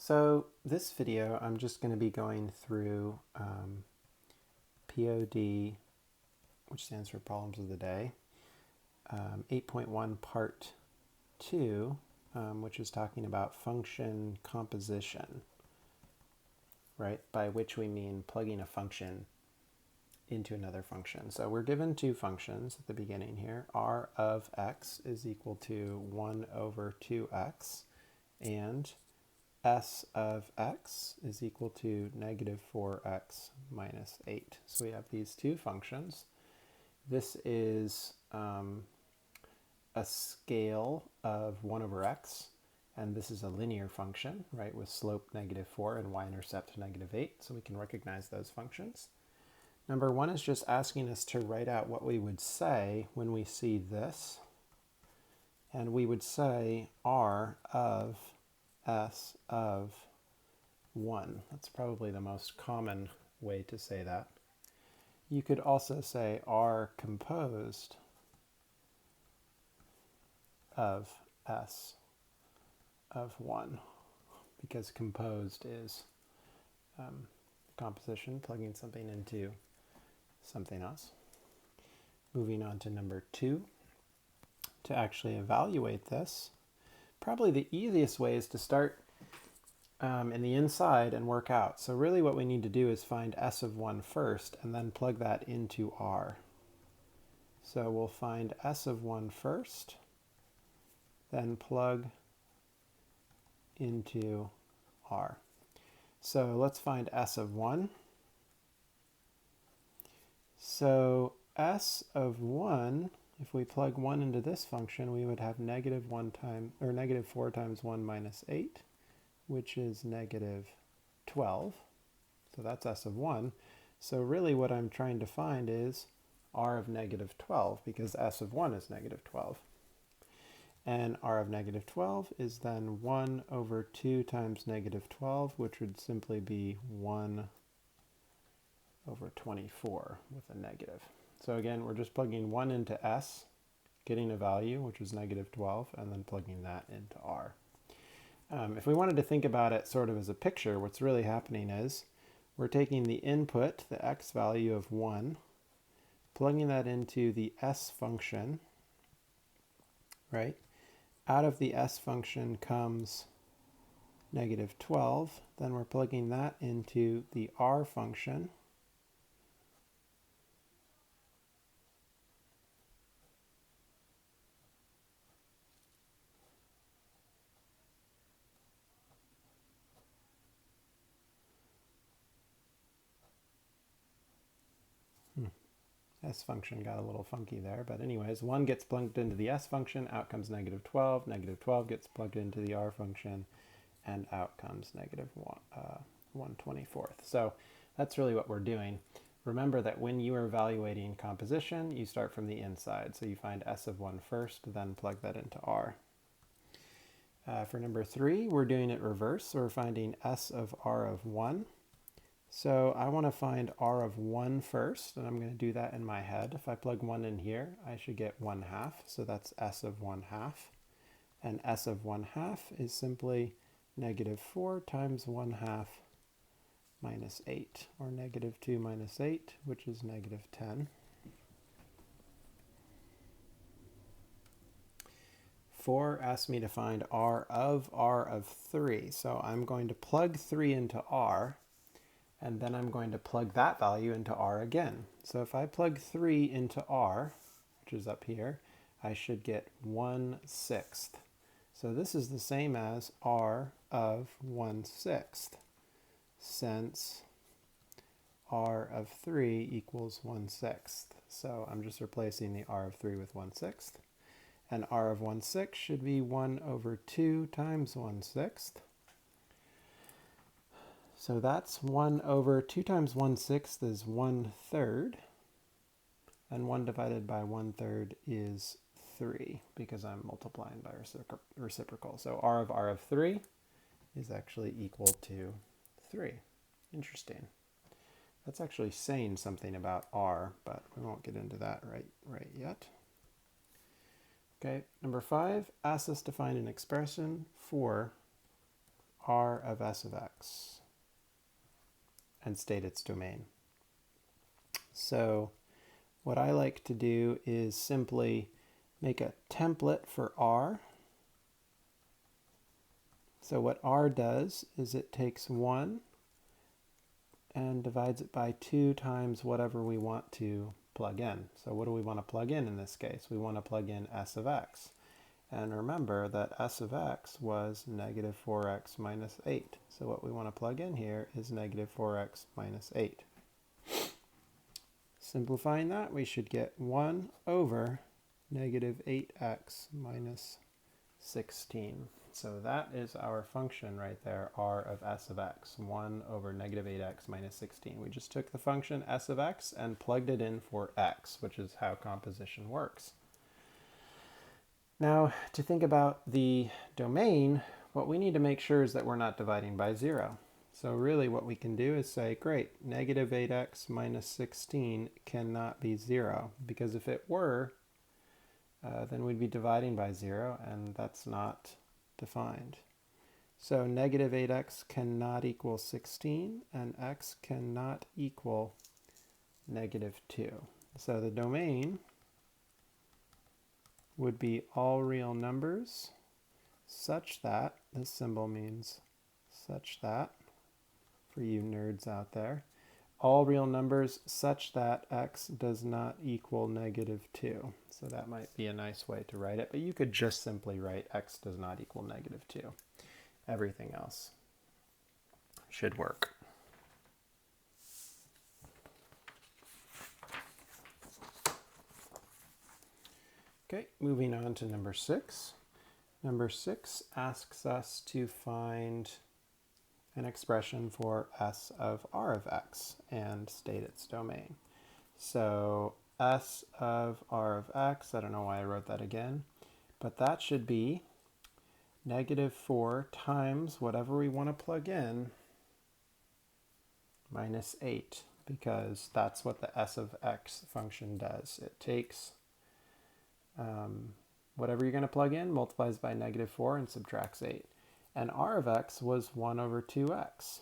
So this video, I'm just going to be going through POD, which stands for Problems of the Day, 8.1 Part 2, which is talking about function composition, right? By which we mean plugging a function into another function. So we're given two functions at the beginning here. R of x is equal to 1 over 2x, and s of x is equal to negative 4x minus 8. So we have these two functions. This is a scale of 1 over x, and this is a linear function, right, with slope negative 4 and y-intercept negative 8, so we can recognize those functions. Number one is just asking us to write out what we would say when we see this, and we would say r of s of 1. That's probably the most common way to say that. You could also say r composed of s of 1, because composed is composition, plugging something into something else. Moving on to number 2, to actually evaluate this, probably the easiest way is to start in the inside and work out. So really what we need to do is find s of 1 first and then plug that into r. So we'll find s of 1 first, then plug into r. So let's find s of 1. So s of 1, if we plug 1 into this function, we would have negative 4 times 1 minus 8, which is negative 12. So that's s of 1. So really what I'm trying to find is r of negative 12, because s of 1 is negative 12. And r of negative 12 is then 1 over 2 times negative 12, which would simply be 1 over 24 with a negative. So again, we're just plugging 1 into s, getting a value, which is negative 12, and then plugging that into r. If we wanted to think about it sort of as a picture, what's really happening is we're taking the input, the x value of 1, plugging that into the s function, right? Out of the s function comes negative 12. Then we're plugging that into the r function. S function got a little funky there, but anyways, 1 gets plugged into the s function, out comes negative 12. Negative 12 gets plugged into the r function, and out comes negative 1/24. So that's really what we're doing. Remember that when you are evaluating composition, you start from the inside. So you find s of 1 first, then plug that into r. For number 3, we're doing it reverse. So we're finding s of r of 1. So I want to find r of 1 first, and I'm going to do that in my head. If I plug 1 in here, I should get 1/2. So that's s of 1/2. And s of 1/2 is simply negative 4 times 1/2 minus 8, or negative 2 minus 8, which is negative 10. 4 asks me to find r of 3. So I'm going to plug 3 into r, and then I'm going to plug that value into r again. So if I plug 3 into r, which is up here, I should get 1/6. So this is the same as r of 1/6, since r of 3 equals 1/6. So I'm just replacing the r of 3 with 1/6. And r of 1/6 should be 1 over 2 times 1/6. So that's 1 over 2 times 1/6 is 1/3. And 1 divided by 1/3 is 3, because I'm multiplying by reciprocal. So r of 3 is actually equal to 3. Interesting. That's actually saying something about r, but we won't get into that right yet. Okay, number 5 asks us to find an expression for r of s of x and state its domain. So what I like to do is simply make a template for r. So what r does is it takes 1 and divides it by 2 times whatever we want to plug in. So what do we want to plug in this case? We want to plug in s of x. And remember that s of x was negative 4x minus 8. So what we want to plug in here is negative 4x minus 8. Simplifying that, we should get 1 over negative 8x minus 16. So that is our function right there, r of s of x, 1 over negative 8x minus 16. We just took the function s of x and plugged it in for x, which is how composition works. Now, to think about the domain, what we need to make sure is that we're not dividing by 0. So really what we can do is say, great, negative 8x minus 16 cannot be 0, because if it were, then we'd be dividing by 0, and that's not defined. So negative 8x cannot equal 16, and x cannot equal negative 2. So the domain would be all real numbers such that, this symbol means such that, for you nerds out there, all real numbers such that x does not equal negative 2. So that might be a nice way to write it, but you could just simply write x does not equal negative 2. Everything else should work. Okay, moving on to number 6. Number 6 asks us to find an expression for s of r of x and state its domain. So s of r of x, I don't know why I wrote that again, but that should be negative 4 times whatever we want to plug in minus 8, because that's what the s of x function does. It takes whatever you're going to plug in, multiplies by negative 4 and subtracts 8. And r of x was 1 over 2x.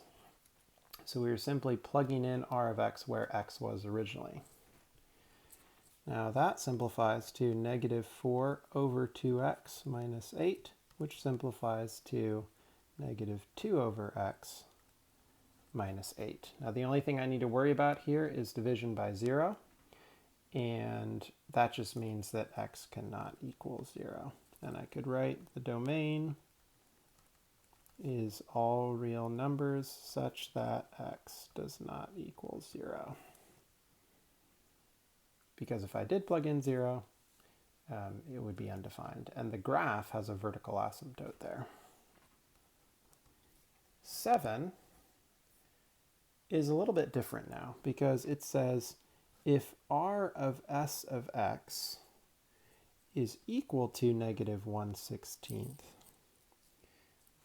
So we were simply plugging in r of x where x was originally. Now that simplifies to negative 4 over 2x minus 8, which simplifies to negative 2 over x minus 8. Now the only thing I need to worry about here is division by 0. And that just means that x cannot equal 0. And I could write the domain is all real numbers such that x does not equal 0. Because if I did plug in 0, it would be undefined. And the graph has a vertical asymptote there. 7 is a little bit different now, because it says if r of s of x is equal to negative 1/16,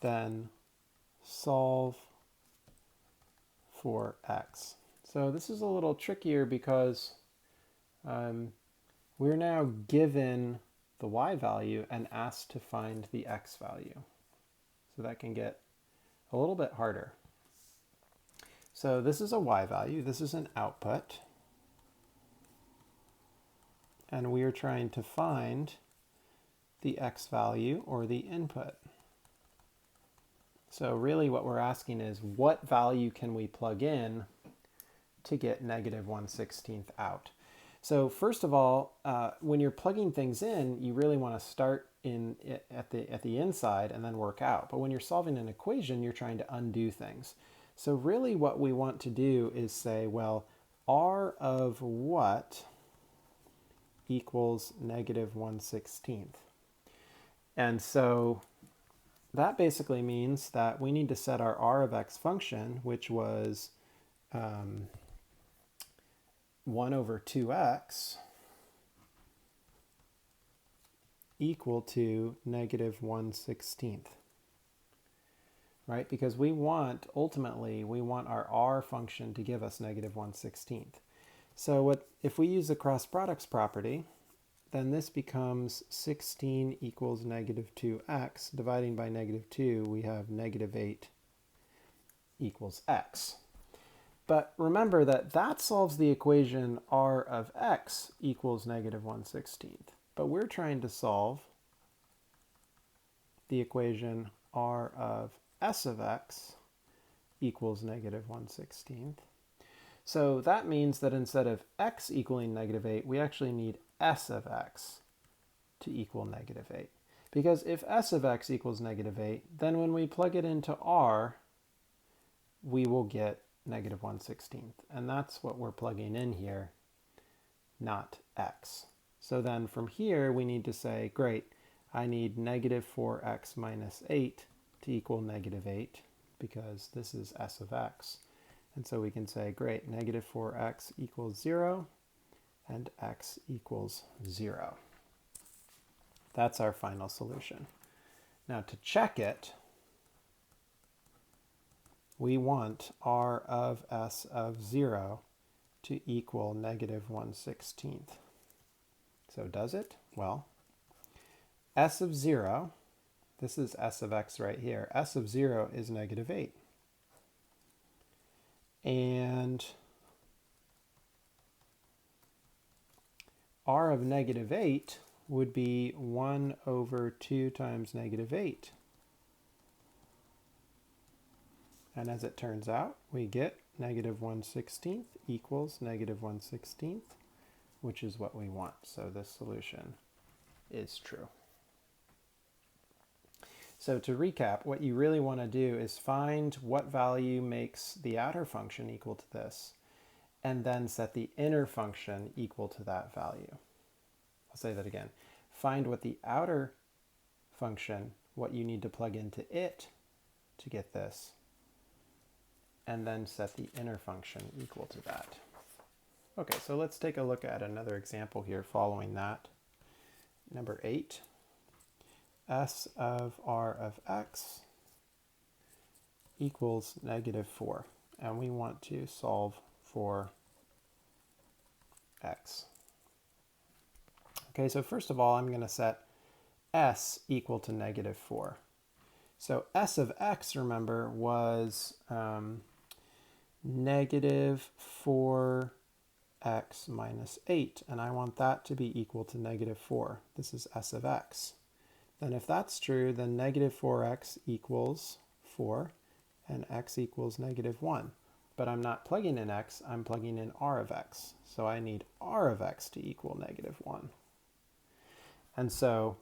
then solve for x. So this is a little trickier because we're now given the y value and asked to find the x value. So that can get a little bit harder. So this is a y value, this is an output, and we are trying to find the x value or the input. So really what we're asking is, what value can we plug in to get negative 1/16 out? So first of all, when you're plugging things in, you really want to start at the inside and then work out. But when you're solving an equation, you're trying to undo things. So really what we want to do is say, well, r of what equals negative 1/16? And so that basically means that we need to set our r of x function, which was 1 over 2x, equal to negative 1/16. Right? Because ultimately, we want our r function to give us negative 1/16. So if we use the cross products property, then this becomes 16 equals negative 2x. Dividing by negative 2, we have negative 8 equals x. But remember that solves the equation r of x equals negative 1/16. But we're trying to solve the equation r of s of x equals negative 1/16. So that means that instead of x equaling negative 8, we actually need s of x to equal negative 8. Because if s of x equals negative 8, then when we plug it into r, we will get negative 1/16. And that's what we're plugging in here, not x. So then from here, we need to say, great, I need negative 4x minus 8 to equal negative 8, because this is s of x. And so we can say, great, negative 4x equals 0, and x equals 0. That's our final solution. Now to check it, we want r of s of 0 to equal negative 1/16. So does it? Well, s of 0, this is s of x right here, s of 0 is negative 8. And r of negative 8 would be 1 over 2 times negative 8. And as it turns out, we get negative 1/16 equals negative 1/16, which is what we want. So this solution is true. So to recap, what you really want to do is find what value makes the outer function equal to this, and then set the inner function equal to that value. I'll say that again. Find what the outer function, what you need to plug into it to get this, and then set the inner function equal to that. Okay, so let's take a look at another example here following that. Number 8. S of r of x equals negative 4. And we want to solve for x. Okay, so first of all, I'm going to set s equal to negative 4. So s of x, remember, was negative 4x minus 8. And I want that to be equal to negative 4. This is s of x. Then if that's true, then negative 4x equals 4, and x equals negative 1. But I'm not plugging in x, I'm plugging in r of x. So I need r of x to equal negative 1. And so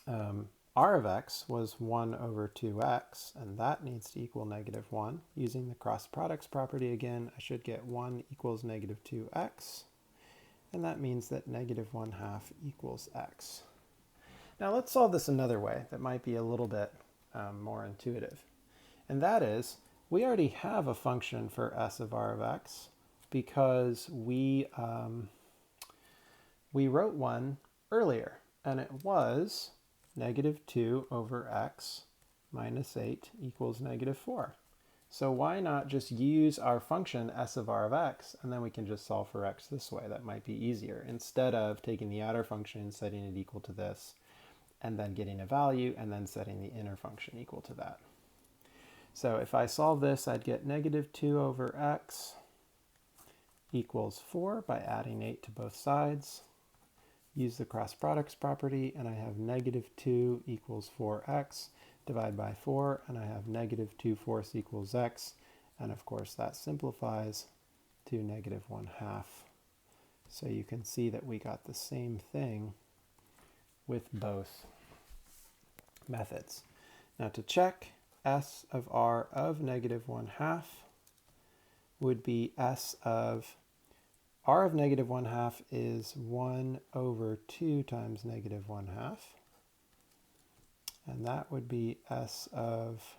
r of x was 1 over 2x, and that needs to equal negative 1. Using the cross products property again, I should get 1 equals negative 2x, and that means that negative 1/2 equals x. Now let's solve this another way that might be a little bit more intuitive. And that is, we already have a function for s of r of x because we wrote one earlier, and it was negative 2 over x minus 8 equals negative 4. So why not just use our function s of r of x, and then we can just solve for x this way. That might be easier, instead of taking the outer function and setting it equal to this, and then getting a value, and then setting the inner function equal to that. So if I solve this, I'd get negative 2 over x equals 4 by adding 8 to both sides. Use the cross products property, and I have negative 2 equals 4x. Divide by 4, and I have negative 2/4 equals x. And of course, that simplifies to negative 1/2. So you can see that we got the same thing with both methods. Now to check, s of r of negative 1/2 would be s of r of negative 1/2 is 1 over 2 times negative 1/2. And that would be s of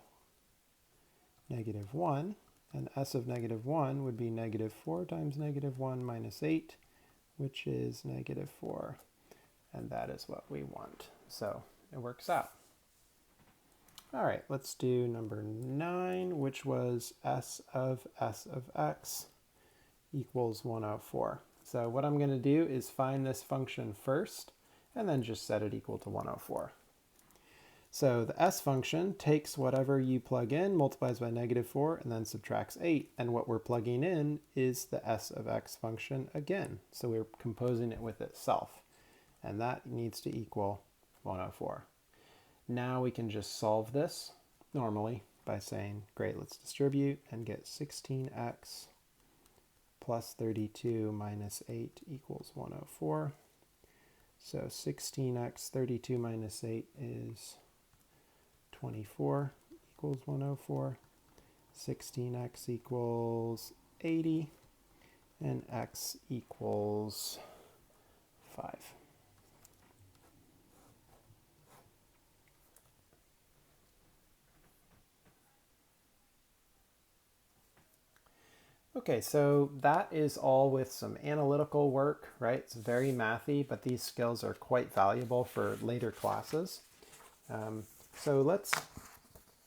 negative 1. And s of negative 1 would be negative 4 times negative 1 minus 8, which is negative 4. And that is what we want. So it works out. All right, let's do number 9, which was s of x equals 104. So what I'm going to do is find this function first, and then just set it equal to 104. So the s function takes whatever you plug in, multiplies by -4, and then subtracts 8. And what we're plugging in is the s of x function again. So we're composing it with itself. And that needs to equal 104. Now we can just solve this normally by saying, great, let's distribute and get 16x plus 32 minus 8 equals 104. So 16x 32 minus 8 is 24 equals 104. 16x equals 80, and x equals 5. Okay, so that is all with some analytical work, right? It's very mathy, but these skills are quite valuable for later classes. So let's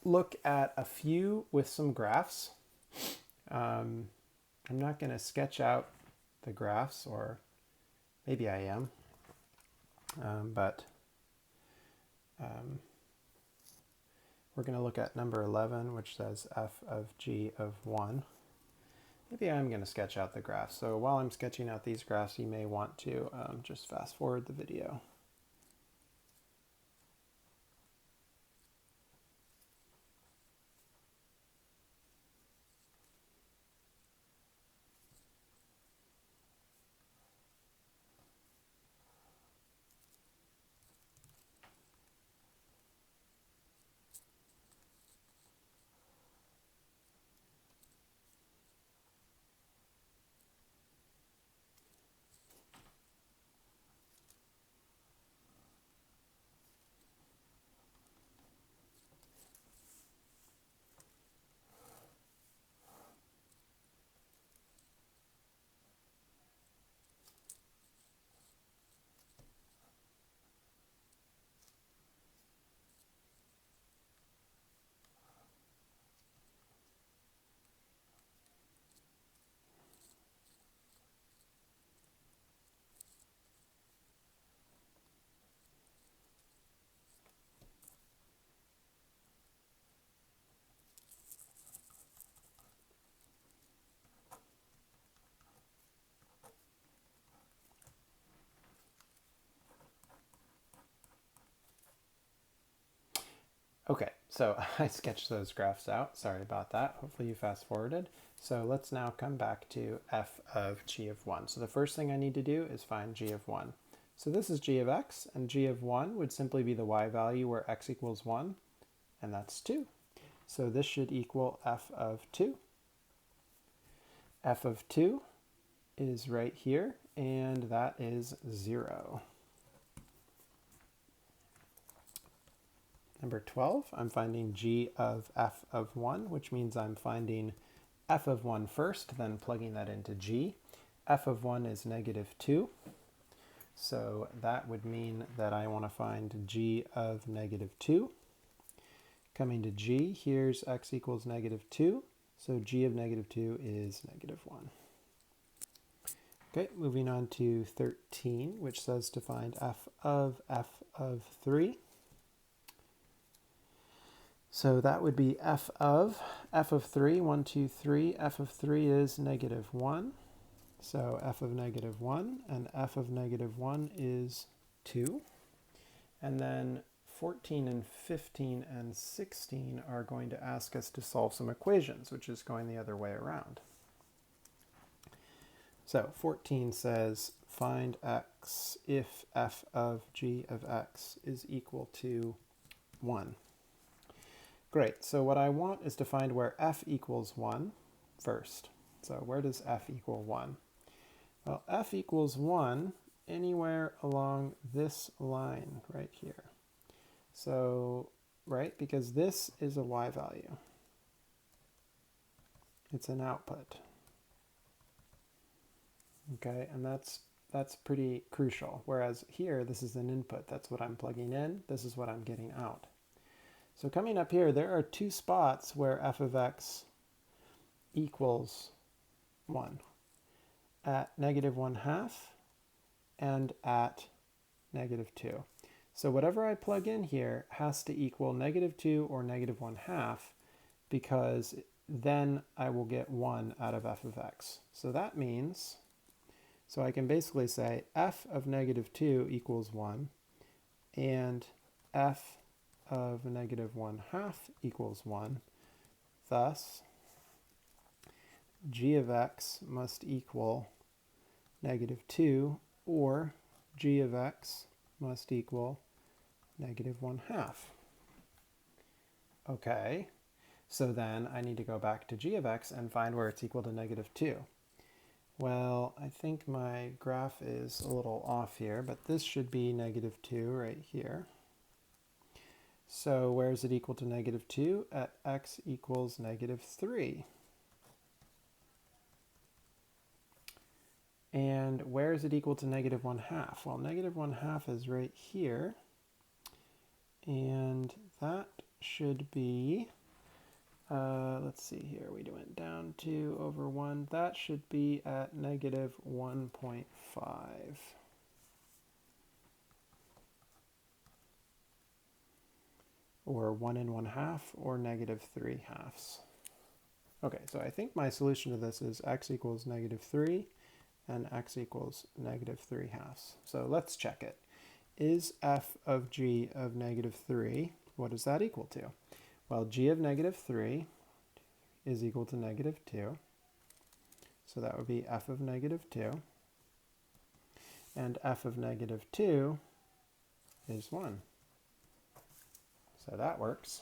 look at a few with some graphs. I'm not going to sketch out the graphs, or maybe I am, but we're going to look at number 11, which says f of g of 1. Maybe I'm going to sketch out the graphs. So while I'm sketching out these graphs, you may want to just fast forward the video. Okay, so I sketched those graphs out. Sorry about that. Hopefully you fast forwarded. So let's now come back to f of g of 1. So the first thing I need to do is find g of 1. So this is g of x, and g of 1 would simply be the y value where x equals 1, and that's 2. So this should equal f of 2. F of 2 is right here, and that is 0. Number 12, I'm finding g of f of 1, which means I'm finding f of 1 first, then plugging that into g. F of 1 is -2, so that would mean that I want to find g of -2. Coming to g, here's x equals -2, so g of -2 is -1. Okay, moving on to 13, which says to find f of 3. So that would be f of 3, 1, 2, 3. F of 3 is -1. So f of -1 and f of -1 is 2. And then 14 and 15 and 16 are going to ask us to solve some equations, which is going the other way around. So 14 says find x if f of g of x is equal to 1. Great, so what I want is to find where f equals 1 first. So where does f equal 1? Well, f equals 1 anywhere along this line right here. So, right, because this is a y value. It's an output. Okay, and that's pretty crucial. Whereas here, this is an input. That's what I'm plugging in. This is what I'm getting out. So coming up here, there are two spots where f of x equals 1. at -1/2 and at -2. So whatever I plug in here has to equal -2 or -1/2, because then I will get 1 out of f of x. So that means, so I can basically say f of -2 equals 1 and f of -1/2 equals 1. Thus, g of x must equal -2 or g of x must equal -1/2. Okay, so then I need to go back to g of x and find where it's equal to -2. Well, I think my graph is a little off here, but this should be -2 right here. So where is it equal to -2? At x equals -3. And where is it equal to -1/2? Well, -1/2 is right here. And that should be, let's see here, we went down 2 over 1. That should be at -1.5. Or 1 1/2 or -3/2. Okay, so I think my solution to this is x equals -3 and x equals -3/2. So let's check it. Is f of g of -3, what is that equal to? Well, g of -3 is equal to -2. So that would be f of -2. And f of -2 is 1. So that works.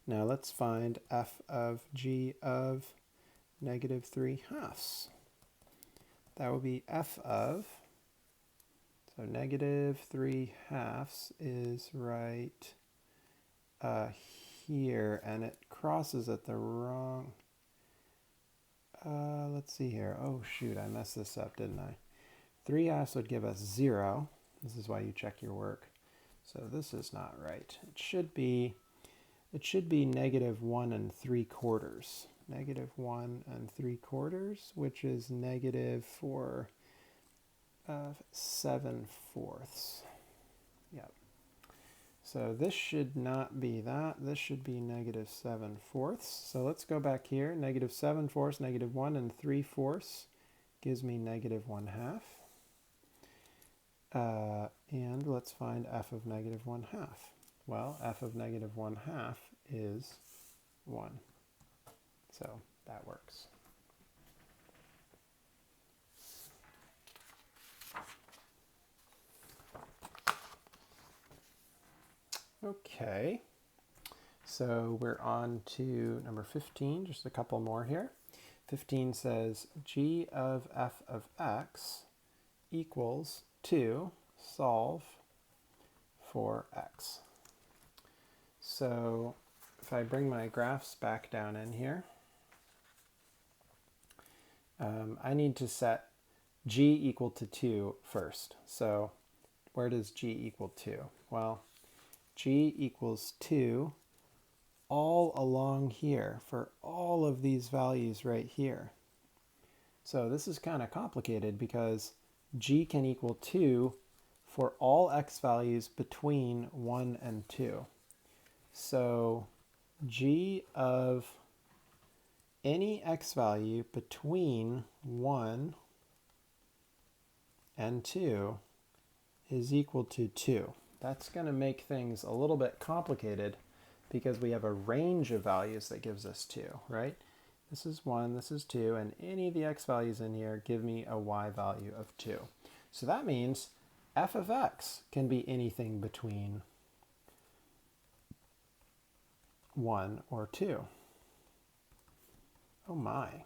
Now let's find f of g of -3/2. That would be f of, so -3/2 is right here, and it crosses at the wrong, let's see here. Oh shoot, I messed this up, didn't I? 3/2 would give us 0. This is why you check your work. So this is not right. It should be -1 3/4. -1 3/4, which is negative for 7/4. Yep. So this should not be that. This should be -7/4. So let's go back here. -7/4, -1 3/4 gives me -1/2. And let's find f of -1/2. Well, f of -1/2 is 1. So that works. Okay, so we're on to number 15, just a couple more here. 15 says g of f of x equals 2, solve for x. So if I bring my graphs back down in here, I need to set g equal to 2 first. So where does g equal 2? Well, g equals 2 all along here for all of these values right here. So this is kind of complicated because g can equal 2 for all x values between 1 and 2. So g of any x value between 1 and 2 is equal to 2. That's going to make things a little bit complicated because we have a range of values that gives us 2, right? This is 1, this is 2, and any of the x values in here give me a y value of 2. So that means f of x can be anything between 1 or 2. Oh my.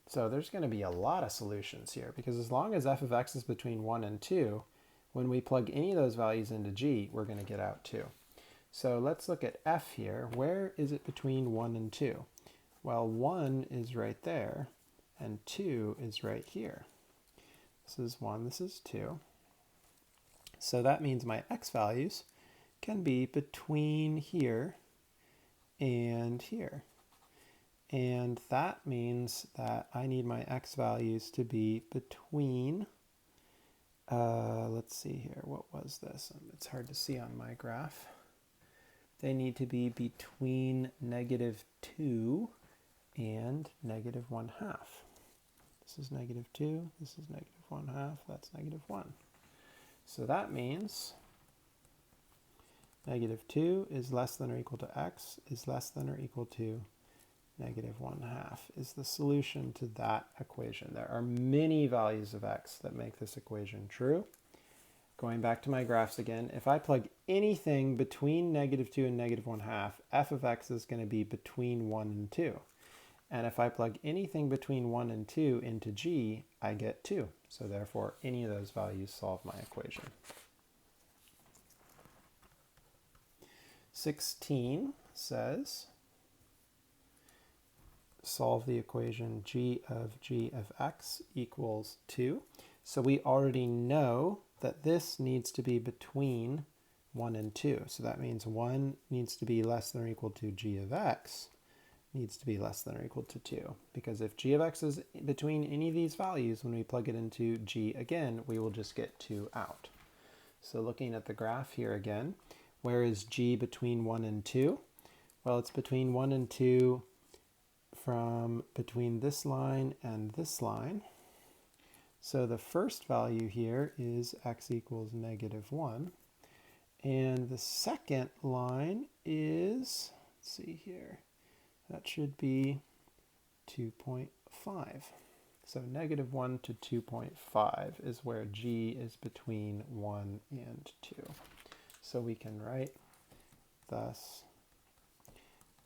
So there's going to be a lot of solutions here, because as long as f of x is between 1 and 2, when we plug any of those values into g, we're going to get out 2. So let's look at f here. Where is it between 1 and 2? Well, 1 is right there, and 2 is right here. This is 1, this is 2. So that means my x values can be between here and here. And that means that I need my x values to be between, let's see here, what was this? It's hard to see on my graph. They need to be between -2 and -1/2. This is -2, this is -1/2, that's -1. So that means -2 is less than or equal to x is less than or equal to -1/2 is the solution to that equation. There are many values of x that make this equation true. Going back to my graphs again, if I plug anything between -2 and -1/2, f of x is going to be between 1 and 2. And if I plug anything between 1 and 2 into g, I get 2. So therefore, any of those values solve my equation. 16 says, solve the equation g of x equals 2. So we already know that this needs to be between 1 and 2. So that means 1 needs to be less than or equal to g of x needs to be less than or equal to 2. Because if g of x is between any of these values, when we plug it into g again, we will just get 2 out. So looking at the graph here again, where is g between 1 and 2? Well, it's between 1 and 2 from between this line and this line. So the first value here is x equals -1. And the second line is, let's see here, that should be 2.5. So -1 to 2.5 is where g is between 1 and 2. So we can write thus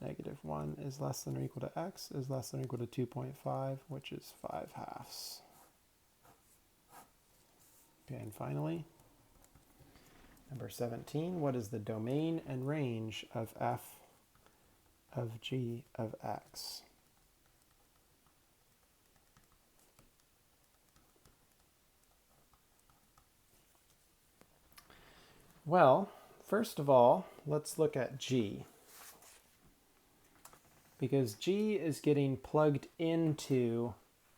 -1 is less than or equal to x is less than or equal to 2.5, which is 5/2. Okay, and finally, number 17, what is the domain and range of f of g of x? Well, first of all, let's look at g. Because g is getting plugged into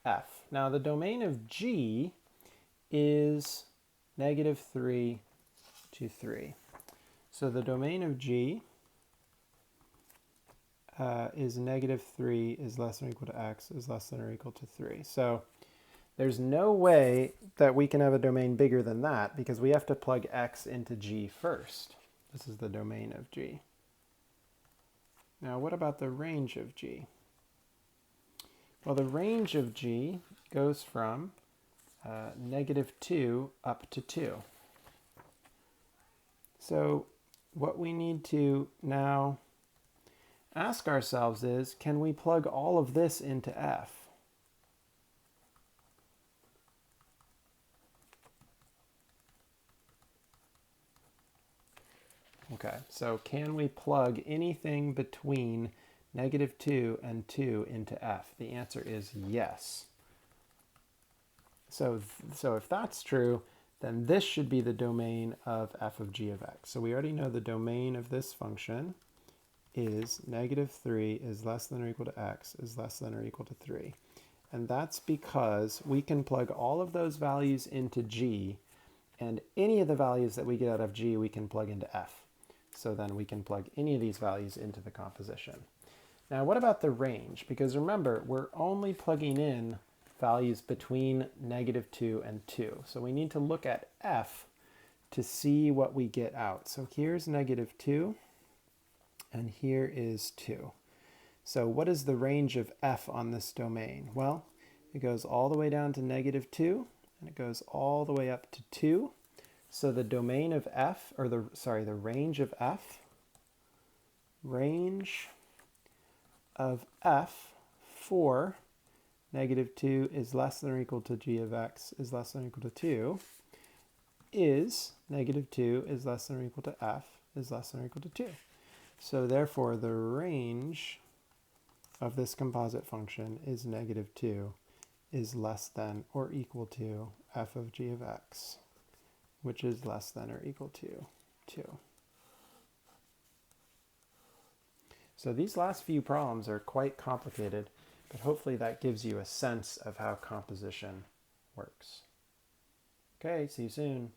f. Now the domain of g is -3 to 3. So the domain of g is -3 is less than or equal to x is less than or equal to 3. So there's no way that we can have a domain bigger than that because we have to plug x into g first. This is the domain of g. Now what about the range of g? Well, the range of g goes from -2 up to 2. So what we need to now ask ourselves is, can we plug all of this into f? Okay, so can we plug anything between -2 and 2 into f? The answer is yes. So if that's true, then this should be the domain of f of g of x. So we already know the domain of this function is -3 is less than or equal to x is less than or equal to 3. And that's because we can plug all of those values into g, and any of the values that we get out of g we can plug into f. So then we can plug any of these values into the composition. Now what about the range? Because remember, we're only plugging in values between -2 and 2. So we need to look at f to see what we get out. So here's -2, and here is 2. So what is the range of f on this domain? Well, it goes all the way down to -2, and it goes all the way up to 2. So the domain of f, or the range of f, for -2 is less than or equal to g of x is less than or equal to 2 is -2 is less than or equal to f is less than or equal to 2. So therefore the range of this composite function is -2 is less than or equal to f of g of x, which is less than or equal to 2. So these last few problems are quite complicated, but hopefully that gives you a sense of how composition works. Okay, see you soon.